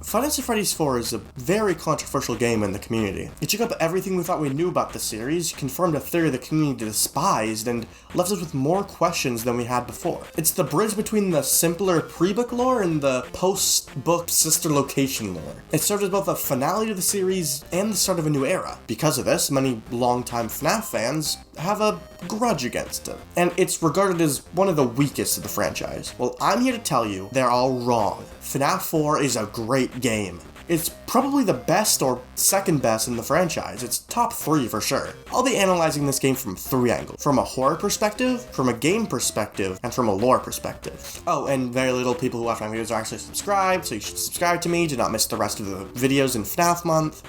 Five Nights at Freddy's 4 is a very controversial game in the community. It shook up everything we thought we knew about the series, confirmed a theory the community despised, and left us with more questions than we had before. It's the bridge between the simpler pre-book lore and the post-book sister location lore. It served as both a finale to the series and the start of a new era. Because of this, many longtime FNAF fans have a grudge against it, and it's regarded as one of the weakest of the franchise. Well, I'm here to tell you they're all wrong. FNAF 4 is a great game. It's probably the best or second best in the franchise. It's top 3 for sure. I'll be analyzing this game from 3 angles. From a horror perspective, from a game perspective, and from a lore perspective. Oh, and very little people who watch my videos are actually subscribed, so you should subscribe to me to not miss the rest of the videos in FNAF month.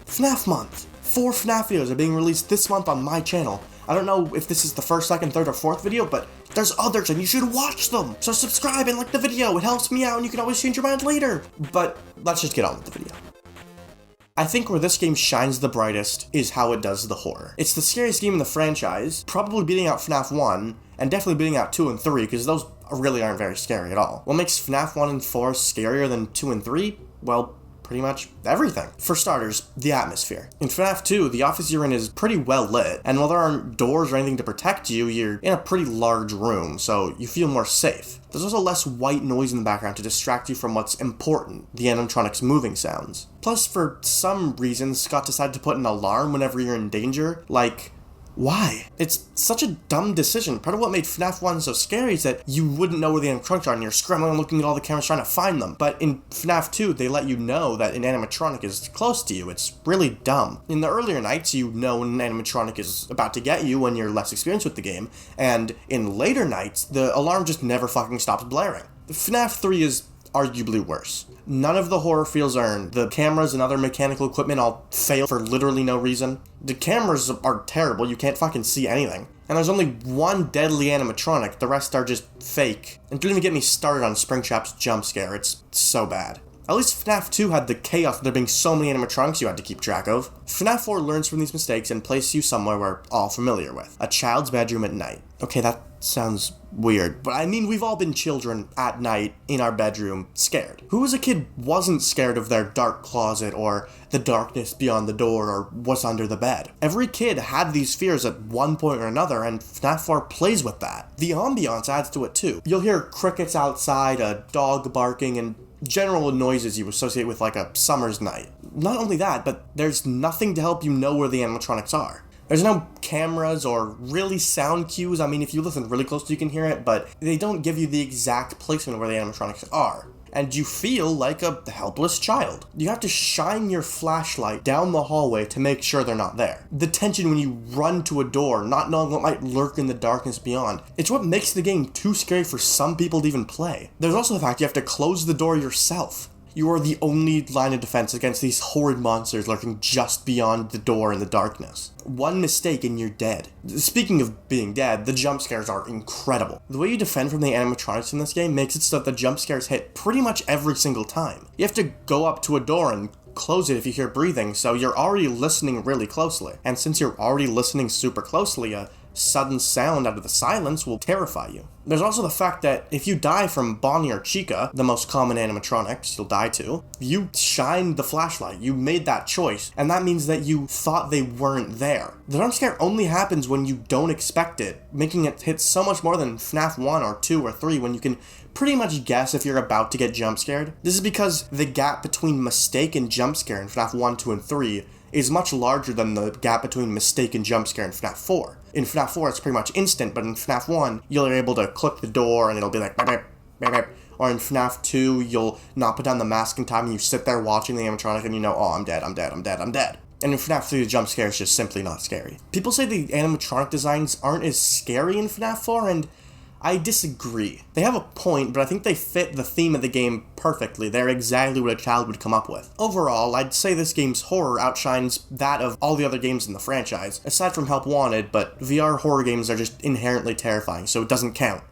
FNAF month! 4 FNAF videos are being released this month on my channel. I don't know if this is the first, second, third, or fourth video, but there's others and you should watch them! So subscribe and like the video, it helps me out and you can always change your mind later! But let's just get on with the video. I think where this game shines the brightest is how it does the horror. It's the scariest game in the franchise, probably beating out FNAF 1, and definitely beating out 2 and 3, because those really aren't very scary at all. What makes FNAF 1 and 4 scarier than 2 and 3? Well, pretty much everything. For starters, the atmosphere. In FNAF 2, the office you're in is pretty well lit, and while there aren't doors or anything to protect you, you're in a pretty large room, so you feel more safe. There's also less white noise in the background to distract you from what's important, the animatronics' moving sounds. Plus, for some reason, Scott decided to put an alarm whenever you're in danger, like, why? It's such a dumb decision. Part of what made FNAF 1 so scary is that you wouldn't know where the animatronics are and you're scrambling and looking at all the cameras trying to find them. But in FNAF 2, they let you know that an animatronic is close to you. It's really dumb. In the earlier nights, you know when an animatronic is about to get you when you're less experienced with the game. And in later nights, the alarm just never fucking stops blaring. FNAF 3 is arguably worse. None of the horror feels earned. The cameras and other mechanical equipment all fail for literally no reason. The cameras are terrible, you can't fucking see anything. And there's only one deadly animatronic, the rest are just fake. And don't even get me started on Springtrap's jump scare, it's so bad. At least FNAF 2 had the chaos of there being so many animatronics you had to keep track of. FNAF 4 learns from these mistakes and places you somewhere we're all familiar with. A child's bedroom at night. Okay, that sounds weird, but I mean we've all been children at night in our bedroom scared. Who as a kid wasn't scared of their dark closet or the darkness beyond the door or what's under the bed? Every kid had these fears at one point or another, and FNAF 4 plays with that. The ambiance adds to it too. You'll hear crickets outside, a dog barking, and general noises you associate with like a summer's night. Not only that, but there's nothing to help you know where the animatronics are. There's no cameras or really sound cues. I mean, if you listen really close, you can hear it, but they don't give you the exact placement where the animatronics are. And you feel like a helpless child. You have to shine your flashlight down the hallway to make sure they're not there. The tension when you run to a door, not knowing what might lurk in the darkness beyond. It's what makes the game too scary for some people to even play. There's also the fact you have to close the door yourself. You are the only line of defense against these horrid monsters lurking just beyond the door in the darkness. One mistake and you're dead. Speaking of being dead, the jump scares are incredible. The way you defend from the animatronics in this game makes it so that the jump scares hit pretty much every single time. You have to go up to a door and close it if you hear breathing, so you're already listening really closely. And since you're already listening super closely, a sudden sound out of the silence will terrify you. There's also the fact that if you die from Bonnie or Chica, the most common animatronics you'll die to, you shined the flashlight, you made that choice, and that means that you thought they weren't there. The jump scare only happens when you don't expect it, making it hit so much more than FNAF 1 or 2 or 3 when you can pretty much guess if you're about to get jump scared. This is because the gap between mistake and jump scare in FNAF 1, 2, and 3 is much larger than the gap between mistake and jump scare in FNAF 4. In FNAF 4, it's pretty much instant, but in FNAF 1, you're able to click the door and it'll be like, beep, beep, beep, beep. Or in FNAF 2, you'll not put down the mask in time and you sit there watching the animatronic and you know, oh, I'm dead, I'm dead, I'm dead, I'm dead. And in FNAF 3, the jump scare is just simply not scary. People say the animatronic designs aren't as scary in FNAF 4, and I disagree. They have a point, but I think they fit the theme of the game perfectly. They're exactly what a child would come up with. Overall, I'd say this game's horror outshines that of all the other games in the franchise, aside from Help Wanted, but VR horror games are just inherently terrifying, so it doesn't count.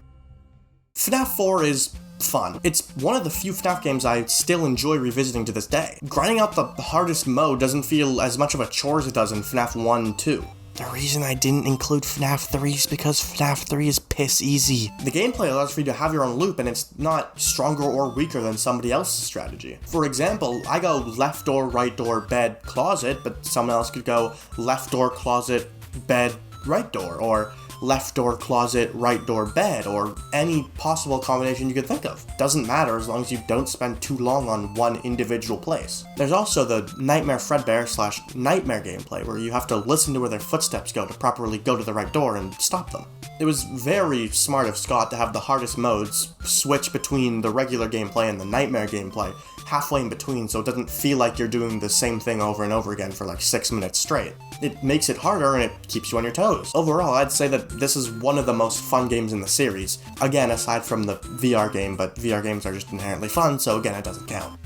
FNAF 4 is fun. It's one of the few FNAF games I still enjoy revisiting to this day. Grinding out the hardest mode doesn't feel as much of a chore as it does in FNAF 1 and 2. The reason I didn't include FNAF 3 is because FNAF 3 is piss easy. The gameplay allows for you to have your own loop, and it's not stronger or weaker than somebody else's strategy. For example, I go left door, right door, bed, closet, but someone else could go left door, closet, bed, right door, or left door, closet, right door, bed, or any possible combination you could think of. Doesn't matter as long as you don't spend too long on one individual place. There's also the Nightmare Fredbear / Nightmare gameplay, where you have to listen to where their footsteps go to properly go to the right door and stop them. It was very smart of Scott to have the hardest modes switch between the regular gameplay and the Nightmare gameplay halfway in between, so it doesn't feel like you're doing the same thing over and over again for like 6 minutes straight. It makes it harder and it keeps you on your toes. Overall, I'd say that this is one of the most fun games in the series. Again, aside from the VR game, but VR games are just inherently fun, so again, it doesn't count.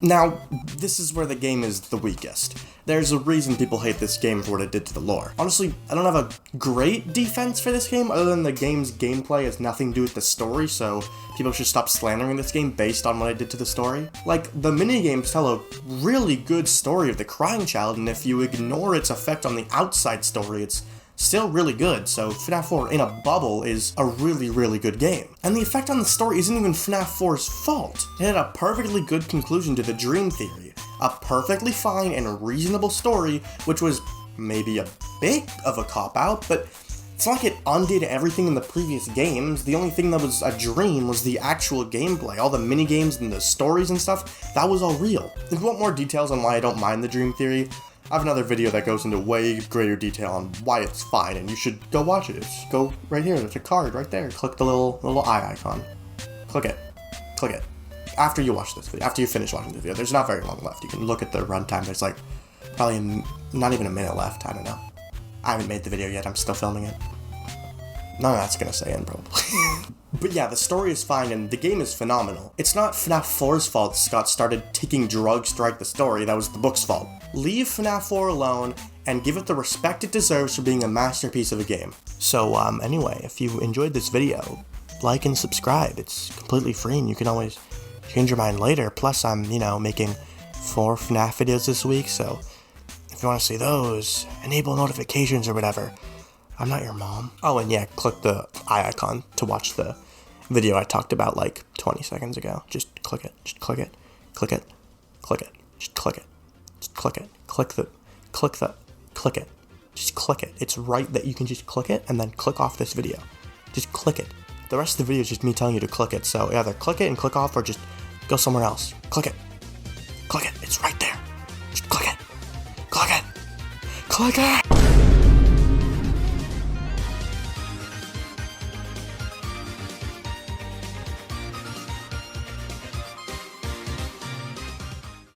Now, this is where the game is the weakest. There's a reason people hate this game for what it did to the lore. Honestly, I don't have a great defense for this game, other than the game's gameplay has nothing to do with the story, so people should stop slandering this game based on what it did to the story. Like, the minigames tell a really good story of the crying child, and if you ignore its effect on the outside story, it's still really good, so FNAF 4 in a bubble is a really, really good game. And the effect on the story isn't even FNAF 4's fault. It had a perfectly good conclusion to the dream theory, a perfectly fine and reasonable story, which was maybe a bit of a cop-out, but it's not like it undid everything in the previous games. The only thing that was a dream was the actual gameplay. All the minigames and the stories and stuff, that was all real. If you want more details on why I don't mind the dream theory, I have another video that goes into way greater detail on why it's fine, and you should go watch it. Just go right here, there's a card right there. Click the little eye icon. Click it. Click it. After you watch this video, after you finish watching the video, there's not very long left. You can look at the runtime, there's like probably not even a minute left, I don't know. I haven't made the video yet, I'm still filming it. None of that's gonna say in, probably. But yeah, the story is fine and the game is phenomenal. It's not FNAF 4's fault Scott started taking drugs to write the story, that was the book's fault. Leave FNAF 4 alone and give it the respect it deserves for being a masterpiece of a game. So anyway, if you enjoyed this video, like and subscribe. It's completely free and you can always change your mind later. Plus I'm, making 4 FNAF videos this week, so if you want to see those, enable notifications or whatever. I'm not your mom. Oh, and yeah, click the eye icon to watch the video I talked about like 20 seconds ago. Just click it. Just click it. Click it. Click it. Just click it. Just click it. Click it. Just click it. It's right that you can just click it and then click off this video. Just click it. The rest of the video is just me telling you to click it. So either click it and click off or just go somewhere else. Click it. Click it. It's right there. Just click it. Click it. Click it.